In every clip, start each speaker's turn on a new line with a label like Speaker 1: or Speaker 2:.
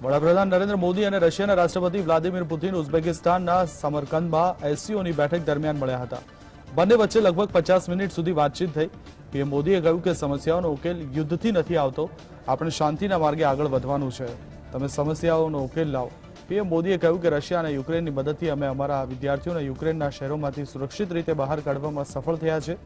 Speaker 1: વડાપ્રધાન નરેન્દ્ર મોદી અને રશિયાના રાષ્ટ્રપતિ વ્લાદિમીર પુતિન ઉઝબેકિસ્તાનના સમરકંદમાં એસસીઓની બેઠક દરમિયાન મળ્યા હતા। બંને વચ્ચે લગભગ 50 મિનિટ સુધી વાતચીત થઈ। પીએમ મોદીએ કહ્યું કે સમસ્યાઓનો ઉકેલ યુદ્ધથી નથી આવતો, આપણે શાંતિના માર્ગે આગળ વધવાનું છે, તમે સમસ્યાઓનો ઉકેલ લાવો। પીએમ મોદીએ કહ્યું કે રશિયા અને યુક્રેનની મદદથી અમે અમારા વિદ્યાર્થીઓને યુક્રેનના શહેરોમાંથી સુરક્ષિત રીતે બહાર કાઢવામાં સફળ થયા છે,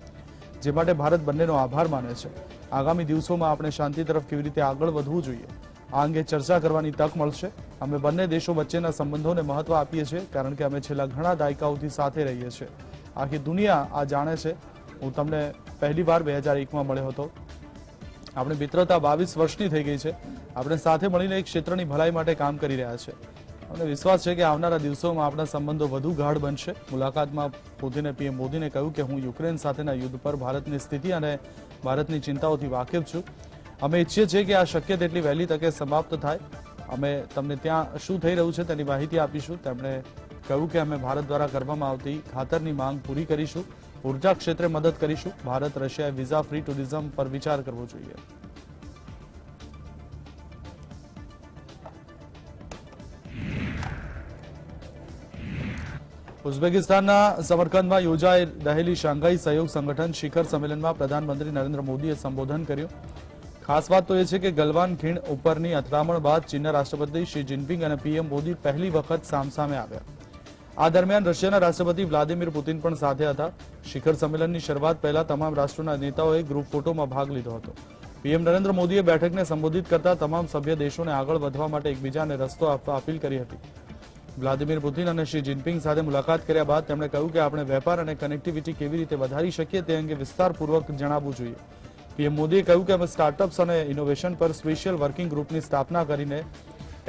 Speaker 1: જે માટે ભારત બંનેનો આભાર માને છે। આગામી દિવસોમાં આપણે શાંતિ તરફ કેવી રીતે આગળ વધવું જોઈએ આ અંગે ચર્ચા કરવાની તક મળશે। અમે બંને દેશો વચ્ચેના સંબંધોને મહત્વ આપીએ છીએ કારણ કે અમે છેલ્લા ઘણા દાયકાઓથી સાથે રહીએ છીએ। આખી દુનિયા આ જાણે છે। હું તમને પહેલી વાર 2001માં મળ્યો હતો। આપણી મિત્રતા 22 વર્ષની થઈ ગઈ છે। આપણે સાથે મળીને એક ક્ષેત્રની ભલાઈ માટે કામ કરી રહ્યા છે। અમને વિશ્વાસ છે કે આવનારા દિવસોમાં આપણા સંબંધો વધુ ગાઢ બનશે। મુલાકાતમાં પુતિને પીએમ મોદીને કહ્યું કે હું યુક્રેન સાથેના યુદ્ધ પર ભારતની સ્થિતિ અને ભારતની ચિંતાઓથી વાકેફ છું। અમે ઈચ્છીએ છીએ કે આ શક્ય તેટલી વહેલી તકે સમાપ્ત થાય। અમે તમને ત્યાં શું થઈ રહ્યું છે તેની માહિતી આપીશું। તેમણે કહ્યું કે અમે ભારત દ્વારા કરવામાં આવતી ખાતરની માંગ પૂરી કરીશું, ઉર્જા ક્ષેત્રે મદદ કરીશું। ભારત રશિયાએ વિઝા ફ્રી ટુરિઝમ પર વિચાર કરવો જોઈએ। ઉઝબેકિસ્તાનના સમરકંદમાં યોજાઈ રહેલી શાંઘાઈ સહયોગ સંગઠન શિખર સંમેલનમાં પ્રધાનમંત્રી નરેન્દ્ર મોદીએ સંબોધન કર્યું। ખાસ વાત તો એ છે કે ગલવાન ખીણ ઉપરની અથડામણ બાદ ચીનના રાષ્ટ્રપતિ શી જિનપિંગ અને પીએમ મોદી પહેલી વખત સામસામે આવ્યા। આ દરમિયાન રશિયાના રાષ્ટ્રપતિ વ્લાદિમીર પુતિન પણ સાથે હતા। શિખર સંમેલનની શરૂઆત પહેલા તમામ રાષ્ટ્રોના નેતાઓએ ગ્રુપ ફોટોમાં ભાગ લીધો હતો। પીએમ નરેન્દ્ર મોદીએ બેઠકને સંબોધિત કરતા તમામ સભ્ય દેશોને આગળ વધવા માટે એકબીજાને રસ્તો આપવા અપીલ કરી હતી। વ્લાદિમીર પુતિન અને શી જિનપિંગ સાથે મુલાકાત કર્યા બાદ તેમણે કહ્યું કે આપણે વેપાર અને કનેક્ટિવિટી કેવી રીતે વધારી શકીએ તે અંગે વિસ્તારપૂર્વક જણાવવું જોઈએ। પીએમ મોદીએ કહ્યું કે અમે સ્ટાર્ટઅપ્સ અને ઇનોવેશન પર સ્પેશિયલ વર્કિંગ ગ્રુપની સ્થાપના કરીને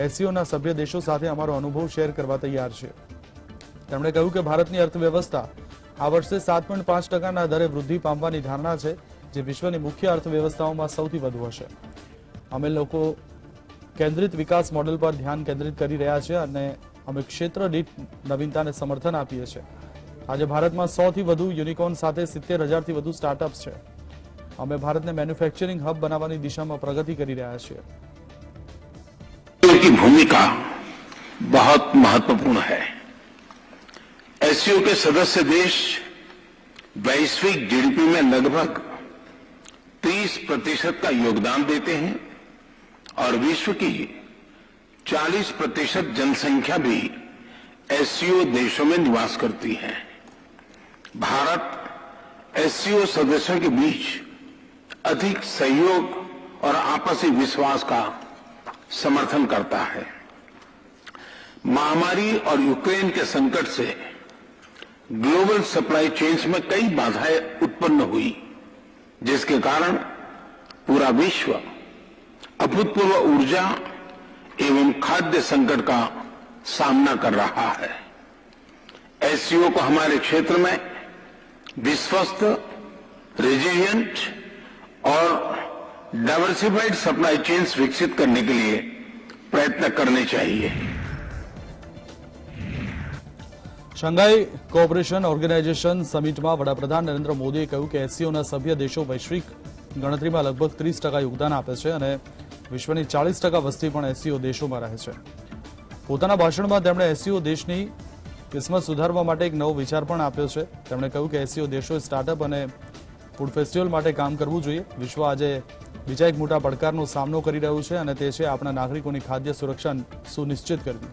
Speaker 1: એસસીઓના સભ્ય દેશો સાથે અમારો અનુભવ શેર કરવા તૈયાર છીએ। તેમણે કહ્યું કે ભારતની અર્થવ્યવસ્થા આ વર્ષે 7.5%ના દરે વૃદ્ધિ પામવાની ધારણા છે, જે વિશ્વની મુખ્ય અર્થવ્યવસ્થાઓમાં સૌથી વધુ હશે। અમે લોકો કેન્દ્રિત વિકાસ મોડેલ પર ધ્યાન કેન્દ્રિત કરી રહ્યા છીએ અને અમે ક્ષેત્ર દીઠ નવીનતાને સમર્થન આપીએ છીએ। આજે ભારતમાં 100થી વધુ યુનિકોર્ન સાથે 70,000થી વધુ સ્ટાર્ટઅપ્સ છે। અમે ભારતને મેન્યુફેક્चरिंग हब बनाने दिशा में प्रगति कर रहा है।
Speaker 2: की भूमिका बहुत महत्वपूर्ण है। एससीओ के सदस्य देश वैश्विक जीडीपी में लगभग 30% का योगदान देते हैं और विश्व की 40% जनसंख्या भी एससीओ देशों में निवास करती है। भारत एससीओ सदस्यों के बीच अधिक सहयोग और आपसी विश्वास का समर्थन करता है। महामारी और यूक्रेन के संकट से ग्लोबल सप्लाई चेन्स में कई बाधाएं उत्पन्न हुई, जिसके कारण पूरा विश्व अभूतपूर्व ऊर्जा एवं खाद्य संकट का सामना कर रहा है। एससीओ को हमारे क्षेत्र में विश्वस्त, रेजिलिएंट और डाइवर्सिफाइड सप्लाई चेन्स विकसित करने के लिए प्रयत्न करने चाहिए।
Speaker 1: शंघाई कोऑपरेशन ऑर्गेनाइजेशन समिटમાં વડાપ્રધાન નરેન્દ્ર મોદીએ કહ્યું કે એસસીઓના સભ્ય દેશો વૈશ્વિક ગણતરીમાં લગભગ 30% યોગદાન આપે છે અને વિશ્વની 40% વસ્તી પણ એસસીઓ દેશોમાં રહે છે। પોતાના ભાષણમાં તેમણે એસસીઓ દેશની કિસ્મત સુધારવા માટે એક નવો વિચાર પણ આપ્યો છે। તેમણે કહ્યું કે એસસીઓ દેશોએ સ્ટાર્ટઅપ અને ફૂડ ફેસ્ટિવલ માટે કામ કરવું જોઈએ। વિશ્વ આજે બીજા એક મોટા પડકારનો સામનો કરી રહ્યું છે અને તે છે આપણા નાગરિકોની ખાદ્ય સુરક્ષા સુનિશ્ચિત કરવી।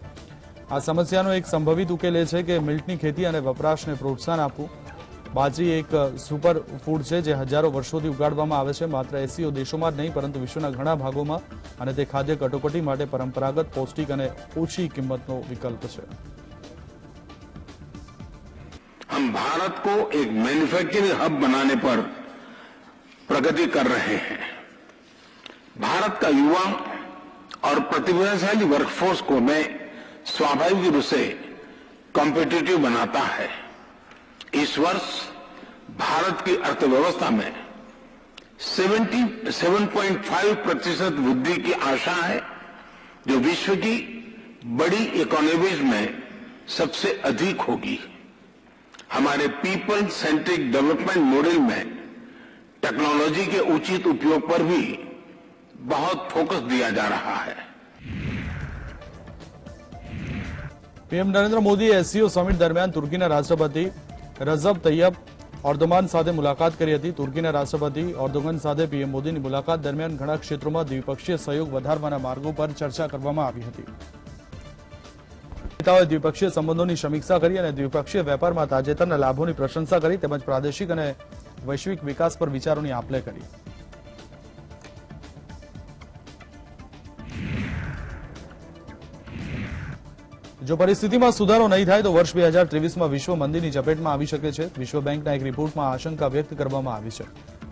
Speaker 1: આ સમસ્યાનો એક સંભવિત ઉકેલ એ છે કે મિલ્કની ખેતી અને વપરાશને પ્રોત્સાહન આપવું। બાજરી એક સુપર ફૂડ છે જે હજારો વર્ષોથી ઉગાડવામાં આવે છે, માત્ર એસસીઓ દેશોમાં જ નહીં પરંતુ વિશ્વના ઘણા ભાગોમાં, અને તે ખાદ્ય કટોકટી માટે પરંપરાગત, પૌષ્ટિક અને ઓછી કિંમતનો વિકલ્પ છે।
Speaker 2: हम भारत को एक मैन्युफैक्चरिंग हब बनाने पर प्रगति कर रहे हैं। भारत का युवा और प्रतिभाशाली वर्कफोर्स को मैं स्वाभाविक रूप से कॉम्पिटिटिव बनाता है। इस वर्ष भारत की अर्थव्यवस्था में 7.5% वृद्धि की आशा है, जो विश्व की बड़ी इकोनॉमीज में सबसे अधिक होगी। हमारे पीपल सेंट्रिक डेवलपमेंट मॉडल में टेक्नोलॉजी के उचित उपयोग पर भी बहुत फोकस दिया जा रहा है।
Speaker 1: પીએમ નરેન્દ્ર મોદીએ એસસીઓ સમિટ દરમિયાન તુર્કીના રાષ્ટ્રપતિ રજબ તૈયબ એર્દોગાન સાથે મુલાકાત કરી હતી. તુર્કીના રાષ્ટ્રપતિ એર્દોગાન સાથે પીએમ મોદીની મુલાકાત દરમિયાન ઘણા ક્ષેત્રોમાં દ્વિપક્ષીય સહયોગ વધારવાના માર્ગો પર ચર્ચા કરવામાં આવી હતી. નેતાઓએ દ્વિપક્ષીય સંબંધોની સમીક્ષા કરી અને દ્વિપક્ષીય વેપારમાં તાજેતરના લાભોની પ્રશંસા કરી તેમજ પ્રાદેશિક અને વૈશ્વિક વિકાસ પર વિચારોની આપ લે કરી. જો પરિસ્થિતિમાં સુધારો નહીં થાય તો વર્ષ 2023માં વિશ્વ મંદીની ચપેટમાં આવી શકે છે. વિશ્વ બેંકના એક રિપોર્ટમાં આશંકા વ્યક્ત કરવામાં આવી છે.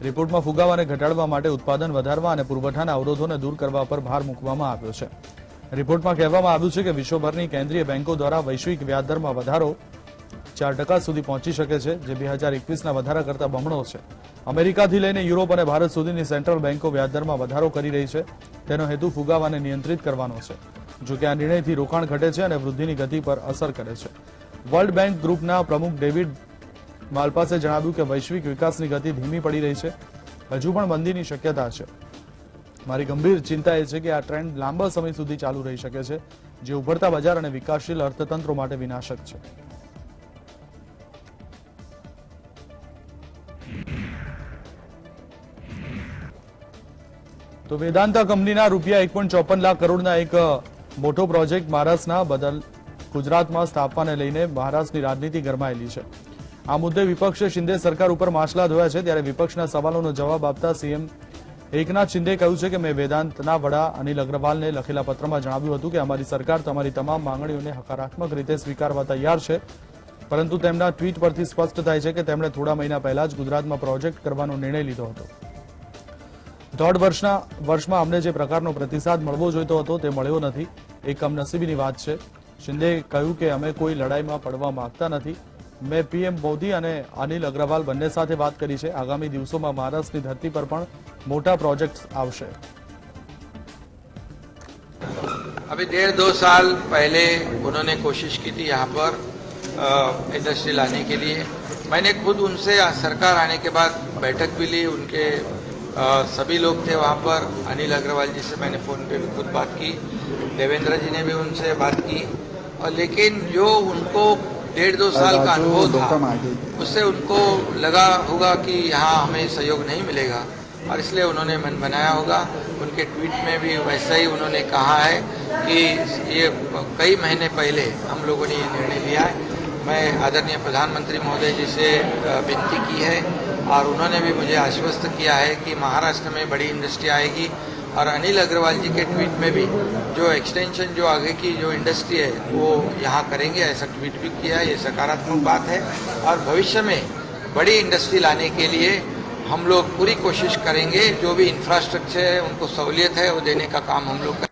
Speaker 1: રિપોર્ટમાં ફુગાવાને ઘટાડવા માટે ઉત્પાદન વધારવા અને પુરવઠાના અવરોધોને દૂર કરવા પર ભાર મૂકવામાં આવ્યો છે. રિપોર્ટમાં કહેવામાં આવ્યું છે કે વિશ્વભરની કેન્દ્રીય બેંકો દ્વારા વૈશ્વિક વ્યાજદરમાં વધારો 4% સુધી પહોંચી શકે છે, જે 2021ના વધારા કરતા બમણો છે. અમેરિકાથી લઈને યુરોપ અને ભારત સુધીની સેન્ટ્રલ બેંકો વ્યાજદરમાં વધારો કરી રહી છે. તેનો હેતુ ફુગાવાને નિયંત્રિત કરવાનો છે. જો કે આ નિર્ણયથી રોકાણ ઘટે છે અને વૃદ્ધિની ગતિ પર અસર કરે છે. વર્લ્ડ બેંક ગ્રુપના પ્રમુખ ડેવિડ માલ્પાસે જણાવ્યું કે વૈશ્વિક વિકાસની ગતિ ધીમી પડી રહી છે. હજુ પણ મંદીની શક્યતા છે. મારી ગંભીર ચિંતા એ છે કે આ ટ્રેન્ડ લાંબા સમય સુધી ચાલુ રહી શકે છે, જે ઉભરતા બજાર અને વિકાસશીલ અર્થતંત્રો માટે વિનાશક છે. તો વેદાંતા કંપનીના રૂપિયા 1.54 લાખ કરોડના એક મોટો પ્રોજેક્ટ મહારાષ્ટ્રના બદલ ગુજરાતમાં સ્થાપવાને લઈને મહારાષ્ટ્રની રાજનીતિ ગરમાયેલી છે. આ મુદ્દે વિપક્ષે શિંદે સરકાર ઉપર માછલા ધોયા છે. ત્યારે વિપક્ષના સવાલોનો જવાબ આપતા સીએમ એકનાથ શિંદેએ કહ્યું છે કે મેં વેદાંતના વડા અનિલ અગ્રવાલને લખેલા પત્રમાં જણાવ્યું હતું કે અમારી સરકાર તમારી તમામ માંગણીઓને હકારાત્મક રીતે સ્વીકારવા તૈયાર છે, પરંતુ તેમના ટ્વીટ પરથી સ્પષ્ટ થાય છે કે તેમણે થોડા મહિના પહેલા જ ગુજરાતમાં પ્રોજેક્ટ કરવાનો નિર્ણય લીધો હતો. દોઢ વર્ષમાં અમને જે પ્રકારનો પ્રતિસાદ મળવો જોઈતો હતો તે મળ્યો નથી. એ કમનસીબીની વાત છે. શિંદેએ કહ્યું કે અમે કોઈ લડાઈમાં પડવા માંગતા નથી. મેં પીએમ મોદી અને અનિલ અગ્રવાલ બંને સાથે વાત કરી છે. આગામી દિવસોમાં મહારાષ્ટ્રની ધરતી પર પણ મોટા પ્રોજેક્ટ્સ આવશે.
Speaker 3: अभी 1.5-2 साल पहले उन्होंने कोशिश की थी यहाँ पर इंडस्ट्री लाने के लिए. मैंने खुद उनसे सरकार आने के बाद बैठक भी ली. उनके सभी लोग थे वहाँ पर. अनिल अग्रवाल जी से मैंने फ़ोन पे भी खुद बात की. देवेंद्र जी ने भी उनसे बात की. और लेकिन जो उनको 1.5-2 साल का अनुभव था, उससे उनको लगा होगा कि यहाँ हमें सहयोग नहीं मिलेगा और इसलिए उन्होंने मन बनाया होगा. उनके ट्वीट में भी वैसा ही उन्होंने कहा है कि ये कई महीने पहले हम लोगों ने ये निर्णय लिया है. मैं आदरणीय प्रधानमंत्री महोदय जी से विनती की है और उन्होंने भी मुझे आश्वस्त किया है कि महाराष्ट्र में बड़ी इंडस्ट्री आएगी. और अनिल अग्रवाल जी के ट्वीट में भी जो एक्सटेंशन, जो आगे की जो इंडस्ट्री है वो यहाँ करेंगे, ऐसा ट्वीट भी किया है. ये सकारात्मक बात है और भविष्य में बड़ी इंडस्ट्री लाने के लिए हम लोग पूरी कोशिश करेंगे. जो भी इंफ्रास्ट्रक्चर है उनको सहूलियत है वो देने का काम हम लोग करेंगे.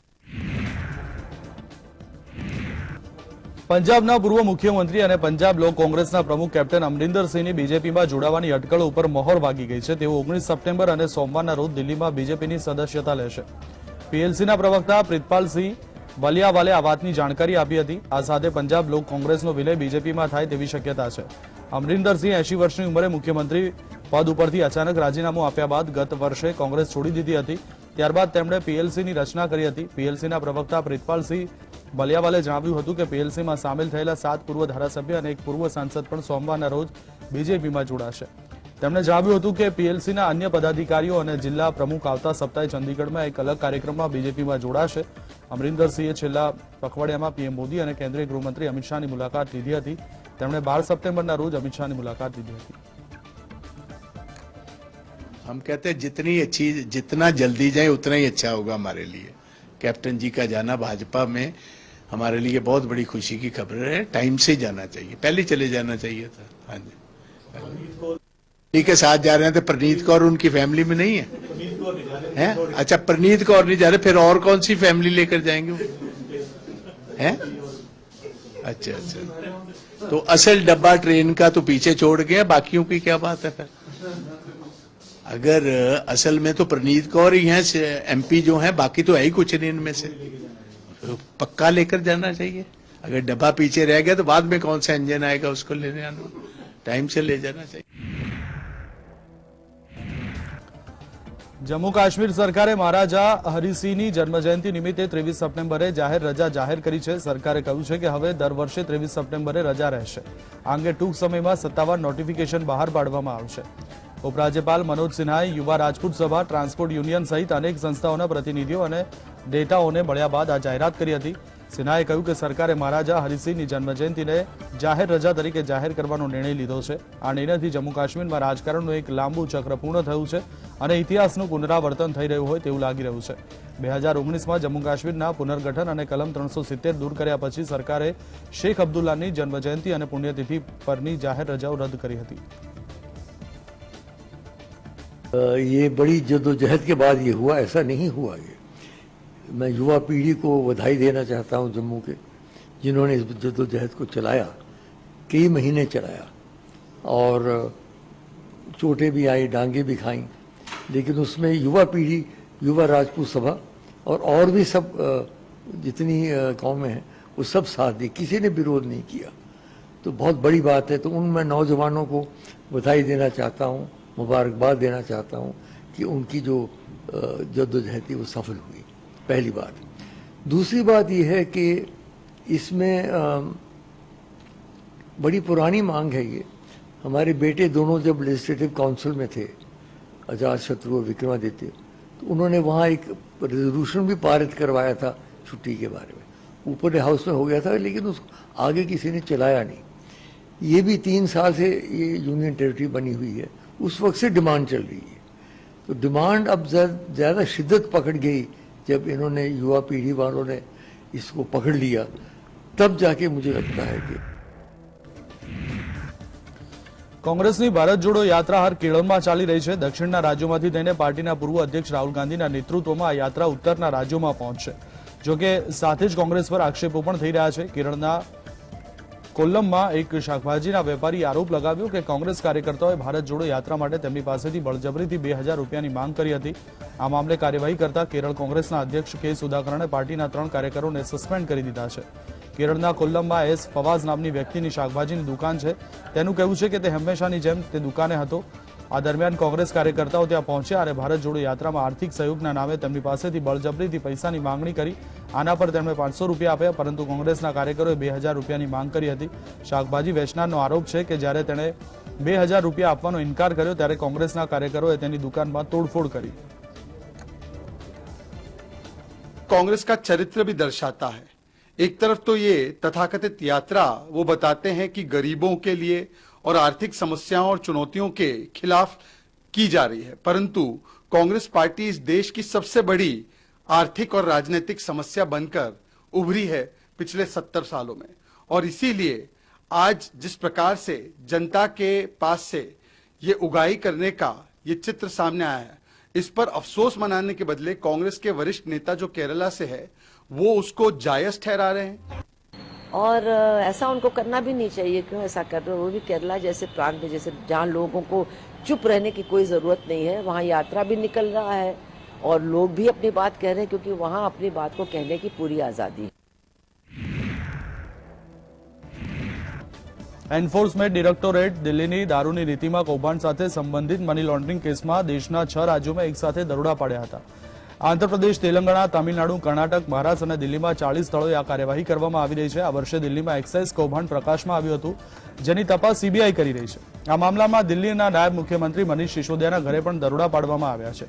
Speaker 1: પંજાબના પૂર્વ મુખ્યમંત્રી અને પંજાબ લોક કોંગ્રેસના પ્રમુખ કેપ્ટન અમરિન્દરસિંહની બીજેપીમાં જોડાવાની અટકળો ઉપર મહોર વાગી ગઈ છે. તેઓ 19 સપ્ટેમ્બર અને સોમવારના રોજ દિલ્હીમાં બીજેપીની સદસ્યતા લેશે. પીએલસીના પ્રવક્તા પ્રિતપાલસિંહ બલિયાવાલે આ વાતની જાણકારી આપી હતી. આ સાથે પંજાબ લોક કોંગ્રેસનો વિલય બીજેપીમાં થાય તેવી શક્યતા છે. અમરિન્દરસિંહ 80 વર્ષની ઉંમરે મુખ્યમંત્રી પદ ઉપરથી અચાનક રાજીનામું આપ્યા બાદ ગત વર્ષે કોંગ્રેસ છોડી દીધી હતી. ત્યારબાદ તેમણે પીએલસીની રચના કરી હતી. પીએલસીના પ્રવક્તા પ્રિતપાલસિંહ બલિયાવાલે જણાવ્યું હતું કે પીએલસીમાં સામેલ થયેલા 7 પૂર્વ ધારાસભ્ય અને એક પૂર્વ સાંસદ પણ સોમવારના રોજ બીજેપીમાં જોડાશે. તેમણે જણાવ્યું હતું કે પીએલસીના અન્ય પદાધિકારીઓ અને જિલ્લા પ્રમુખ આવતા સપ્તાહે ચંદીગઢમાં એક અલગ કાર્યક્રમમાં બીજેપીમાં જોડાશે. અમરિન્દરસિંહે છેલ્લા પખવાડિયામાં પીએમ મોદી અને કેન્દ્રીય ગૃહમંત્રી અમિત શાહની મુલાકાત લીધી હતી. તેમણે 12 સપ્ટેમ્બરના રોજ અમિત શાહની મુલાકાત લીધી હતી.
Speaker 4: हम कहते हैं जितना जल्दी जाए उतना ही अच्छा होगा हमारे लिए. कैप्टन जी का जाना भाजपा में हमारे लिए बहुत बड़ी खुशी की खबर है. टाइम से जाना चाहिए, पहले चले जाना चाहिए था. हाँ जी, प्रनीत के साथ जा रहे हैं तो प्रनीत कौर उनकी फैमिली में नहीं है? अच्छा, प्रनीत कौर नहीं जा रहे, फिर और कौन सी फैमिली लेकर जाएंगे वो? हैं? अच्छा अच्छा, तो असल डब्बा ट्रेन का तो पीछे छोड़ गया, बाकियों की क्या बात है फिर? अगर असल में तो प्रनीत कौर ही हैं एमपी जो हैं, बाकी तो है ही कुछ नहीं इनमें से. तो पक्का लेकर जाना चाहिए. अगर डब्बा पीछे रह गया तो बाद में कौन सा इंजन आएगा उसको लेने आना. टाइम से ले जाना चाहिए.
Speaker 1: જમ્મુ કાશ્મીર સરકારે મહારાજા હરિસિંહની જન્મજયંતિ નિમિત્તે 23 સપ્ટેમ્બરે જાહેર રજા જાહેર કરી છે. સરકારે કહ્યું છે કે હવે દર વર્ષે 23 સપ્ટેમ્બરે રજા રહેશે. આ અંગે ટૂંક સમયમાં સત્તાવાર નોટિફિકેશન બહાર પાડવામાં આવશે. ઉપરાજ્યપાલ મનોજ સિન્હાએ યુવા રાજપૂત સભા, ટ્રાન્સપોર્ટ યુનિયન સહિત અનેક સંસ્થાઓના પ્રતિનિધિઓ અને નેતાઓને મળ્યા બાદ આ જાહેરાત કરી હતી. સિન્હાએ કહ્યું કે સરકારે મહારાજા હરિસિંહની જન્મજયંતિને જાહેર રજા તરીકે જાહેર કરવાનો નિર્ણય લીધો છે. આ નિર્ણયથી જમ્મુ કાશ્મીરમાં રાજકારણનું એક લાંબુ ચક્ર પૂર્ણ થયું છે અને ઇતિહાસનું પુનરાવર્તન થઈ રહ્યું હોય તેવું લાગી રહ્યું છે. 2019માં જમ્મુ કાશ્મીરના પુનર્ગઠન અને કલમ 370 દૂર કર્યા પછી સરકારે શેખ અબ્દુલ્લાની જન્મજયંતિ અને પુણ્યતિથિ પરની જાહેર રજાઓ રદ કરી હતી.
Speaker 5: ये बड़ी जद्दोजहद के बाद ये हुआ, ऐसा नहीं हुआ. ये मैं युवा पीढ़ी को बधाई देना चाहता हूं जम्मू के, जिन्होंने इस जद्दोजहद को चलाया, कई महीने चलाया और चोटें भी आई, डांगे भी खाई, लेकिन उसमें युवा पीढ़ी, युवा राजपूत सभा और भी सब जितनी कौमें हैं वो सब साथ दी, किसी ने विरोध नहीं किया. तो बहुत बड़ी बात है. तो उन मैं नौजवानों को बधाई देना चाहता हूँ, मुबारकबाद देना चाहता हूँ कि उनकी जो जद्दोजहद थी वो सफल हुई. पहली बात. दूसरी बात यह है कि इसमें बड़ी पुरानी मांग है. ये हमारे बेटे दोनों जब लेजिस्लेटिव काउंसिल में थे, अजातशत्रु और विक्रमादित्य, तो उन्होंने वहाँ एक रेजोल्यूशन भी पारित करवाया था छुट्टी के बारे में. ऊपर हाउस में हो गया था, लेकिन उसको आगे किसी ने चलाया नहीं. ये भी 3 साल से ये यूनियन टेरिटरी बनी हुई है. उस वक्त से डिमांड चल रही है. तो डिमांड अब ज़्यादा शिद्दत पकड़ गई जब इन्होंने युवा पीढ़ी वालों ने इसको पकड़ लिया, तब जाके मुझे लगता है कि
Speaker 1: કોંગ્રેસની ભારત જોડો યાત્રા હાલ કેરળમાં ચાલી રહી છે. દક્ષિણના રાજ્યોમાંથી થઈને પાર્ટીના પૂર્વ અધ્યક્ષ રાહુલ ગાંધીના નેતૃત્વમાં આ યાત્રા ઉત્તરના રાજ્યોમાં પહોંચશે. જોકે સાથે જ કોંગ્રેસ પર આક્ષેપો પણ થઈ રહ્યા છે. કેરળના કોલ્લમમાં એક શાકભાજીના વેપારી આરોપ લગાવ્યો કે કોંગ્રેસ કાર્યકર્તાઓએ ભારત જોડો યાત્રા માટે તેમની પાસેથી બળજબરીથી 2000 રૂપિયાની માંગ કરી હતી. આ મામલે કાર્યવાહી કરતા કેરળ કોંગ્રેસના અધ્યક્ષ કે સુધાકરણે પાર્ટીના 3 કાર્યકરોને સસ્પેન્ડ કરી દીધા છે. કેરળના કોલ્લમમાં એસ ફવાઝ નામની વ્યક્તિની શાકભાજીની દુકાન છે. તેનું કહેવું છે કે તે હંમેશાની જેમ તે દુકાને હતો. આ દરમિયાન કોંગ્રેસ કાર્યકર્તાઓ ત્યાં પહોંચ્યા અને ભારત જોડો યાત્રામાં આર્થિક સહયોગના નામે તેમની પાસેથી બળજબરીથી પૈસાની માંગણી કરી. આના પર તેમણે 500 રૂપિયા આપ્યા, પરંતુ કોંગ્રેસના કાર્યકરોએ 2000 રૂપિયાની માંગ કરી હતી. શાકભાજી વેચનારનો આરોપ છે કે જ્યારે તેણે 2000 રૂપિયા આપવાનો ઇનકાર કર્યો ત્યારે કોંગ્રેસના કાર્યકરોએ તેની દુકાનમાં તોડફોડ કરી.
Speaker 6: कांग्रेस का चरित्र भी दर्शाता है. एक तरफ तो ये तथाकथित यात्रा वो बताते हैं कि गरीबों के लिए और आर्थिक समस्याओं और चुनौतियों के खिलाफ की जा रही है, परंतु कांग्रेस पार्टी इस देश की सबसे बड़ी आर्थिक और राजनीतिक समस्या बनकर उभरी है पिछले 70 सालों में. और इसीलिए आज जिस प्रकार से जनता के पास से ये उगाही करने का ये चित्र सामने आया है, इस पर अफसोस मनाने के बदले कांग्रेस के वरिष्ठ नेता जो केरला से है वो उसको जायज ठहरा रहे हैं.
Speaker 7: और ऐसा उनको करना भी नहीं चाहिए. क्यों ऐसा कर रहे हो? वो भी केरला जैसे प्रांत में, जैसे जहाँ लोगों को चुप रहने की कोई जरूरत नहीं है, वहाँ यात्रा भी निकल रहा है और लोग भी अपनी बात कह रहे हैं, क्योंकि वहाँ अपनी बात को कहने की पूरी आजादी है.
Speaker 1: એન્ફોર્સમેન્ટ ડિરેક્ટોરેટ દિલ્હીની દારૂની નીતિમાં કૌભાંડ સાથે સંબંધિત મની લોન્ડરિંગ કેસમાં દેશના 6 રાજ્યોમાં એકસાથે દરોડા પાડ્યા હતા. આંધ્રપ્રદેશ, તેલંગાણા, તમિલનાડુ, કર્ણાટક, મહારાષ્ટ્ર અને દિલ્હીમાં 40 સ્થળોએ આ કાર્યવાહી કરવામાં આવી રહી છે. આ વર્ષે દિલ્હીમાં એક્સાઇઝ કૌભાંડ પ્રકાશમાં આવ્યું હતું, જેની તપાસ સીબીઆઈ કરી રહી છે. આ મામલામાં દિલ્હીના નાયબ મુખ્યમંત્રી મનીષ સિસોદિયાના ઘરે પણ દરોડા પાડવામાં આવ્યા છે.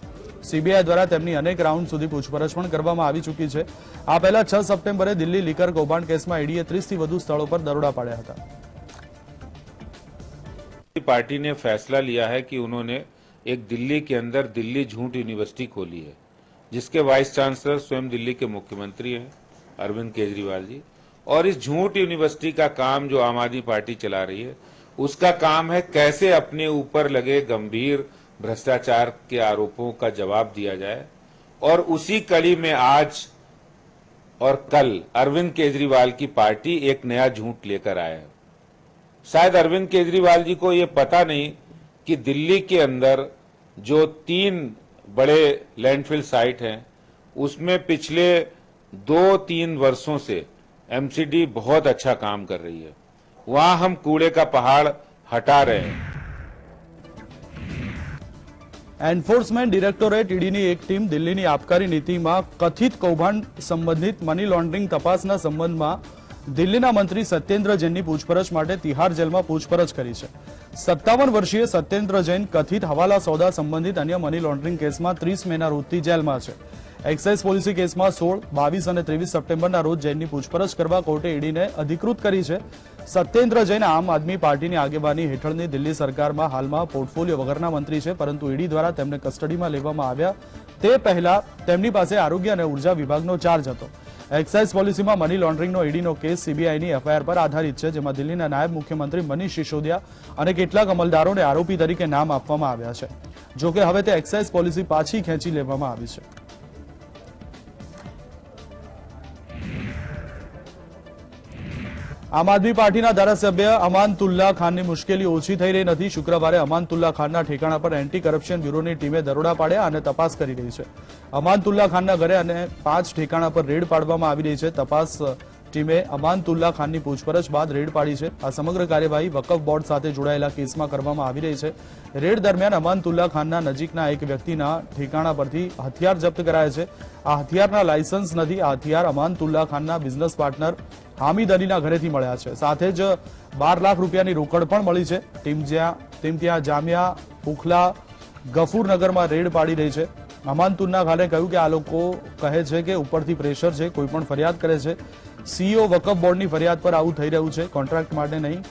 Speaker 1: સીબીઆઈ દ્વારા તેમની અનેક રાઉન્ડ સુધી પૂછપરછ પણ કરવામાં આવી ચૂકી છે. આ પહેલા 6 સપ્ટેમ્બરે દિલ્હી લીકર કૌભાંડ કેસમાં ઈડીએ 30 થી વધુ સ્થળો પર દરોડા પાડ્યા હતા.
Speaker 8: पार्टी ने फैसला लिया है कि उन्होंने एक दिल्ली के अंदर दिल्ली झूठ यूनिवर्सिटी खोली है, जिसके वाइस चांसलर स्वयं दिल्ली के मुख्यमंत्री हैं अरविंद केजरीवाल जी. और इस झूठ यूनिवर्सिटी का काम जो आम आदमी पार्टी चला रही है, उसका काम है कैसे अपने ऊपर लगे गंभीर भ्रष्टाचार के आरोपों का जवाब दिया जाए. और उसी कड़ी में आज और कल अरविंद केजरीवाल की पार्टी एक नया झूठ लेकर आया है. शायद अरविंद केजरीवाल जी को ये पता नहीं कि दिल्ली के अंदर जो 3 बड़े लैंडफिल साइट हैं, उसमें पिछले 2-3 वर्षों से एमसीडी बहुत अच्छा काम कर रही है. वहां हम कूड़े का पहाड़ हटा रहे हैं.
Speaker 1: એન્ફોર્સમેન્ટ ડિરેક્ટોરેટ ઈડીની એક ટીમ દિલ્હીની આબકારી નીતિમાં કથિત કૌભાંડ સંબંધિત મની લોન્ડરિંગ તપાસના સંબંધમાં દિલ્હીના મંત્રી સત્યેન્દ્ર જૈનની પૂછપરછ માટે તિહાર જેલમાં પૂછપરછ કરી છે. 57 વર્ષીય સત્યેન્દ્ર જૈન કથિત હવાલા સોદા સંબંધિત અન્ય મની લોન્ડરિંગ કેસમાં 30 મેના રોજથી જેલમાં છે. એક્સાઇઝ પોલિસી કેસમાં 16, 22 અને 23 સપ્ટેમ્બરના રોજ જૈનની પૂછપરછ કરવા કોર્ટે ઈડીને અધિકૃત કરી છે. સત્યેન્દ્ર જૈન આમ આદમી પાર્ટીની આગેવાની હેઠળની દિલ્હી સરકારમાં હાલમાં પોર્ટફોલિયો વગરના મંત્રી છે, પરંતુ ઈડી દ્વારા તેમને કસ્ટડીમાં લેવામાં આવ્યા તે પહેલા તેમની પાસે આરોગ્ય અને ઉર્જા વિભાગનો ચાર્જ હતો. એક્સાઇઝ પોલિસીમાં મની લોન્ડરિંગનો ઈડીનો કેસ સીબીઆઈની એફઆઈઆર પર આધારિત છે, જેમાં દિલ્હીના નાયબ મુખ્યમંત્રી મનીષ સિસોદિયા અને કેટલાક અમલદારોને આરોપી તરીકે નામ આપવામાં આવ્યા છે. જોકે હવે તે એક્સાઇઝ પોલિસી પાછી ખેંચી લેવામાં આવી છે. આમ આદમી પાર્ટીના ધારાસભ્ય અમાનતુલ્લા ખાનની મુશ્કેલી ઓછી થઈ રહી નથી. શુક્રવારે અમાનતુલ્લા ખાનના ઠેકાણા પર એન્ટી કરપ્શન બ્યુરોની ટીમે દરોડા પાડ્યા અને તપાસ કરી રહી છે. અમાનતુલ્લા ખાનના ઘરે અને 5 ઠેકાણા પર રેડ પાડવામાં આવી રહી છે. તપાસ ટીમે અમાનતુલ્લા ખાનની પૂછપરછ બાદ રેડ પાડી છે. આ સમગ્ર કાર્યવાહી વકફ બોર્ડ સાથે જોડાયેલા કેસમાં કરવામાં આવી રહી છે. રેડ દરમિયાન અમાનતુલ્લા ખાનના નજીકના એક વ્યક્તિના ઠેકાણા પરથી હથિયાર જપ્ત કરાયા છે. આ હથિયારના લાયસન્સ નથી. આ હથિયાર અમાનતુલ્લા ખાનના બિઝનેસ પાર્ટનર હામિદ અલીના ઘરેથી મળ્યા છે. સાથે જ 12 લાખ રૂપિયાની રોકડ પણ મળી છે. ટીમ ત્યાં જામિયા પુખલા ગફુરનગરમાં રેડ પાડી રહી છે. અમાનતુલ્લા ખાને કહ્યું કે આ લોકો કહે છે કે ઉપરથી પ્રેશર છે, કોઈ પણ ફરિયાદ કરે છે. સીઈઓ વકફ બોર્ડની ફરિયાદ પર આવું થઈ રહ્યું છે, કોન્ટ્રાક્ટ માટે નહીં.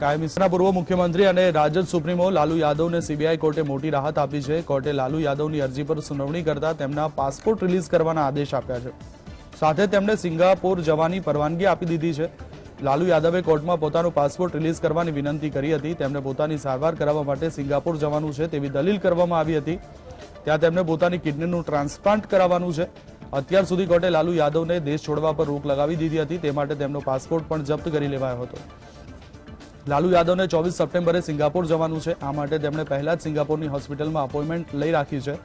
Speaker 1: કાયમીના પૂર્વ મુખ્યમંત્રી અને રાજદ સુપ્રીમો લાલુ યાદવને સીબીઆઈ કોર્ટે મોટી રાહત આપી છે. કોર્ટે લાલુ યાદવની અરજી પર સુનાવણી કરતા તેમના પાસપોર્ટ રિલીઝ કરવાના આદેશ આપ્યા છે. સાથે તેમણે સિંગાપોર જવાની પરવાનગી આપી દીધી છે. લાલુ યાદવે કોર્ટમાં પોતાનો પાસપોર્ટ રિલીઝ કરવાની વિનંતી કરી હતી. તેમને પોતાની સારવાર કરાવવા માટે સિંગાપોર જવાનું છે તેવી દલીલ કરવામાં આવી હતી. ત્યાં તેમને પોતાની કિડનીનું ટ્રાન્સપ્લાન્ટ કરાવવાનું છે. અત્યાર સુધી કોર્ટે લાલુ યાદવને દેશ છોડવા પર રોક લગાવી દીધી હતી. તે માટે તેમનો પાસપોર્ટ પણ જપ્ત કરી લેવાયો હતો. લાલુ યાદવને 24 સપ્ટેમ્બરે સિંગાપોર જવાનું છે. આ માટે તેમણે પહેલા જ સિંગાપોરની હોસ્પિટલમાં અપોઇન્ટમેન્ટ લઈ રાખી છે.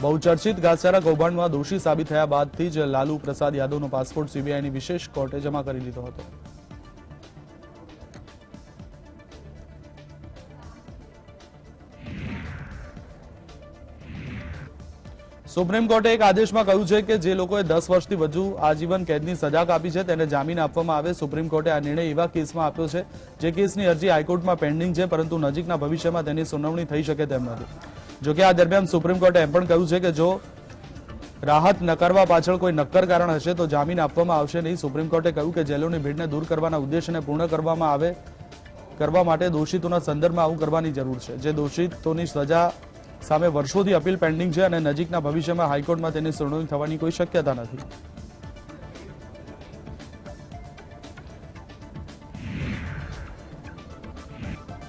Speaker 1: બહુચર્ચિત ઘાસચારા કૌભાંડમાં દોષી સાબિત થયા બાદથી જ લાલુ પ્રસાદ યાદવનો પાસપોર્ટ સીબીઆઈની વિશેષ કોર્ટે જમા કરી દીધો હતો. સુપ્રીમ કોર્ટે એક આદેશમાં કહ્યું છે કે જે લોકોએ 10 વર્ષથી વધુ આજીવન કેદની સજા કાપી છે તેને જામીન આપવામાં આવે. સુપ્રીમ કોર્ટે આ નિર્ણય એવા કેસમાં આપ્યો છે જે કેસની અરજી હાઈકોર્ટમાં પેન્ડિંગ છે, પરંતુ નજીકના ભવિષ્યમાં તેની સુનાવણી થઈ શકે તેમ નથી. જોકે આ દરમિયાન સુપ્રીમ કોર્ટે એમ પણ કહ્યું છે કે જો રાહત નકારવા પાછળ કોઈ નક્કર કારણ હશે તો જામીન આપવામાં આવશે નહીં. સુપ્રીમ કોર્ટે કહ્યું કે જેલોની ભીડને દૂર કરવાના ઉદ્દેશ્યને પૂર્ણ કરવા માટે દોષિતોના સંદર્ભમાં આવું કરવાની જરૂર છે. જે દોષિતોની સજા સામે વર્ષોથી અપીલ પેન્ડિંગ છે અને નજીકના ભવિષ્યમાં હાઈકોર્ટમાં તેની સુનાવણી થવાની કોઈ શક્યતા નથી.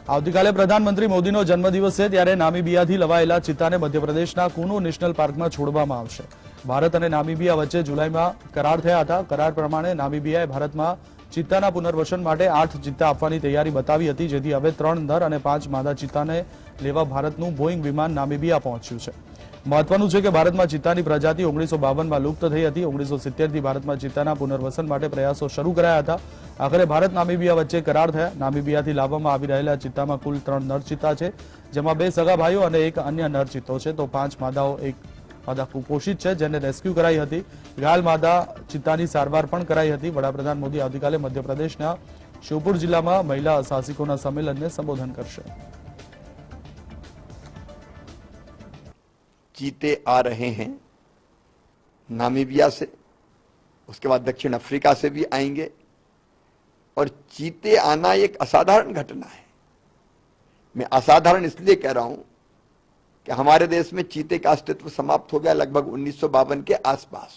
Speaker 1: આવતીકાલે પ્રધાનમંત્રી મોદીનો જન્મદિવસ છે, ત્યારે નામીબિયાથી લવાયેલા ચિત્તાને મધ્યપ્રદેશના કુનો નેશનલ પાર્કમાં છોડવામાં આવશે. ભારત અને નામીબિયા વચ્ચે જુલાઈમાં કરાર થયા હતા. કરાર પ્રમાણે નામીબિયાએ ભારતમાં ચિત્તાના પુનર્વસન માટે 8 ચિત્તા આપવાની તૈયારી બતાવી હતી, જેથી હવે 3 નર અને 5 માદા ચિત્તાને લેવા ભારતનું બોઈંગ વિમાન નામીબિયા પહોંચ્યું છે. મહત્વનું છે કે ભારતમાં ચિત્તાની પ્રજાતિ 1952માં લુપ્ત થઈ હતી. 1970થી ભારતમાં ચિત્તાના પુનર્વસન માટે પ્રયાસો શરૂ કરાયા હતા. આખરે ભારત નામીબિયા વચ્ચે કરાર થયા. નામીબિયાથી લાવવામાં આવી રહેલા ચિત્તામાં કુલ 3 નર ચિત્તા છે, જેમાં 2 સગા ભાઈઓ અને 1 અન્ય નર ચિત્તો છે, તો 5 માદાઓ, 1 માદા કુપોષિત છે જેને રેસ્ક્યુ કરાઈ હતી. ઘાયલ માદા ચિત્તાની સારવાર પણ કરાઈ હતી. વડાપ્રધાન મોદી આવતીકાલે મધ્યપ્રદેશના શ્યોપુર જિલ્લામાં મહિલા સાહસિકોના સંમેલનને સંબોધન કરશે.
Speaker 9: चीते आ रहे हैं नामीबिया से, उसके बाद दक्षिण अफ्रीका से भी आएंगे और चीते आना एक असाधारण घटना है. मैं असाधारण इसलिए कह रहा हूं कि हमारे देश में चीते का अस्तित्व समाप्त हो गया लगभग 1952 के आसपास,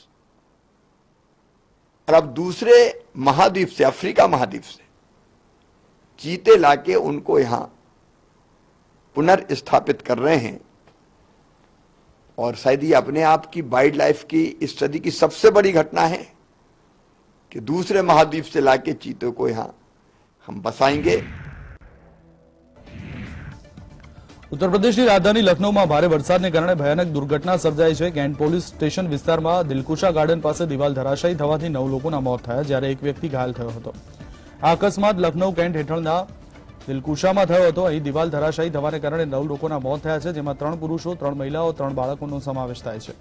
Speaker 9: और अब दूसरे महाद्वीप से, अफ्रीका महाद्वीप से चीते लाके उनको यहां पुनर्स्थापित कर रहे हैं. और शायद ये अपने आप की वाइल्ड लाइफ की इस सदी की सबसे बड़ी घटना है कि दूसरे महाद्वीप से लाके चीतों को यहां हम बसाएंगे.
Speaker 1: ઉત્તર પ્રદેશની રાજધાની લખનૌમાં ભારે વરસાદને કારણે ભયાનક દુર્ઘટના સર્જાઈ છે. કેન્ટ પોલીસ સ્ટેશન વિસ્તારમાં દિલકુશા ગાર્ડન પાસે દિવાલ ધરાશાયી થવાથી 9 લોકોના મોત થયા, જ્યારે એક વ્યક્તિ ઘાયલ થયો હતો. આ અકસ્માત લખનૌ કેન્ટ હેઠળના દિલકુશામાં થયો હતો. અહીં દિવાલ ધરાશાયી થવાને કારણે 9 લોકોના મોત થયા છે, જેમાં 3 પુરુષો, 3 મહિલાઓ, 3 બાળકોનો સમાવેશ થાય છે.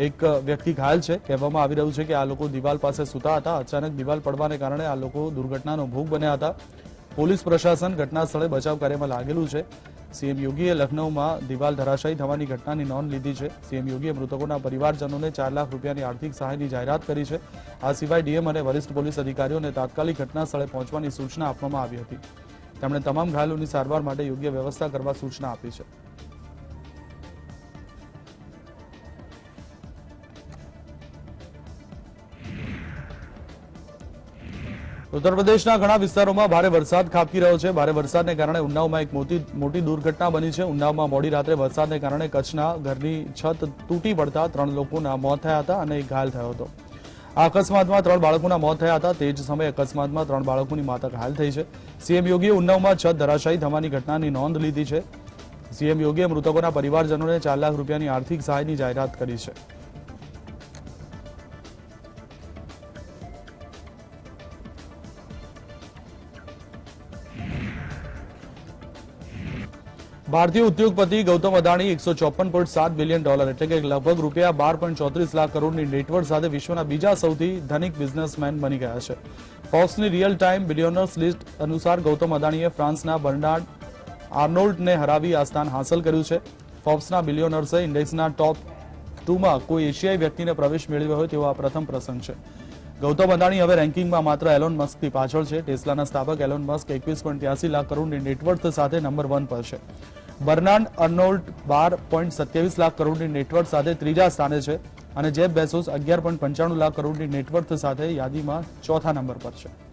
Speaker 1: એક વ્યક્તિ ઘાયલ છે. કહેવામાં આવી રહ્યું છે કે આ લોકો દિવાલ પાસે સૂતા હતા. અચાનક દિવાલ પડવાને કારણે આ લોકો દુર્ઘટનાનો ભોગ બન્યા હતા. પોલીસ પ્રશાસન ઘટના સ્થળે બચાવ કાર્યમાં લાગેલું છે. સીએમ યોગીએ લખનૌમાં દિવાલ ધરાશાયી થવાની ઘટનાની નોંધ લીધી છે. સીએમ યોગીએ મૃતકોના પરિવારજનોને 4 લાખ રૂપિયાની આર્થિક સહાયની જાહેરાત કરી છે. આ સિવાય ડીએમ અને વરિષ્ઠ પોલીસ અધિકારીઓને તાત્કાલિક ઘટના સ્થળે પહોંચવાની સૂચના આપવામાં આવી હતી. તેમણે તમામ ઘાયલોની સારવાર માટે યોગ્ય વ્યવસ્થા કરવા સૂચના આપી છે. ઉત્તર પ્રદેશના ઘણા વિસ્તારોમાં ભારે વરસાદ ખાબકી રહ્યો છે. ભારે વરસાદને કારણે ઉન્નાવમાં એક મોટી દુર્ઘટના બની છે. ઉન્નાવમાં મોડી રાત્રે વરસાદને કારણે કચ્છના ઘરની છત તૂટી પડતા 3 લોકોના મોત થયા હતા અને એક ઘાયલ થયો હતો. આ અકસ્માતમાં 3 બાળકોના મોત થયા હતા. તે જ સમયે અકસ્માતમાં 3 બાળકોની માતા ઘાયલ થઈ છે. સીએમ યોગીએ ઉન્નાવમાં છત ધરાશાયી થવાની ઘટનાની નોંધ લીધી છે. સીએમ યોગીએ મૃતકોના પરિવારજનોને 4 લાખ રૂપિયાની આર્થિક સહાયની જાહેરાત કરી છે. ભારતીય ઉદ્યોગપતિ ગૌતમ અદાણી $154.7 બિલિયન એટલે કે લગભગ રૂપિયા 12.34 લાખ કરોડની નેટવર્થ સાથે વિશ્વના બીજા સૌથી ધનિક બિઝનેસમેન બની ગયા છે. ફોક્સની રિયલ ટાઈમ બિલિયોનર્સ લિસ્ટ અનુસાર ગૌતમ અદાણીએ ફ્રાન્સના બર્નાર્ડ આર્નોલ્ટને હરાવી આ સ્થાન હાંસલ કર્યું છે. ફોર્બ્સના બિલિયોનર્સે ઇન્ડેક્સના ટોપ 2માં કોઈ એશિયાઈ વ્યક્તિને પ્રવેશ મેળવ્યો હોય તેવો આ પ્રથમ પ્રસંગ છે. ગૌતમ અદાણી હવે રેન્કિંગમાં માત્ર એલોન મસ્કથી પાછળ છે. ટેસ્લાના સ્થાપક એલોન મસ્ક 21.83 લાખ કરોડની નેટવર્થ સાથે નંબર 1 પર છે. બર્નાર્ડ અર્નોલ્ટ 12.27 લાખ કરોડની નેટવર્થ સાથે ત્રીજા સ્થાને છે અને જેફ બેઝોસ 11.95 લાખ કરોડની નેટવર્થ સાથે યાદીમાં ચોથા નંબર પર છે.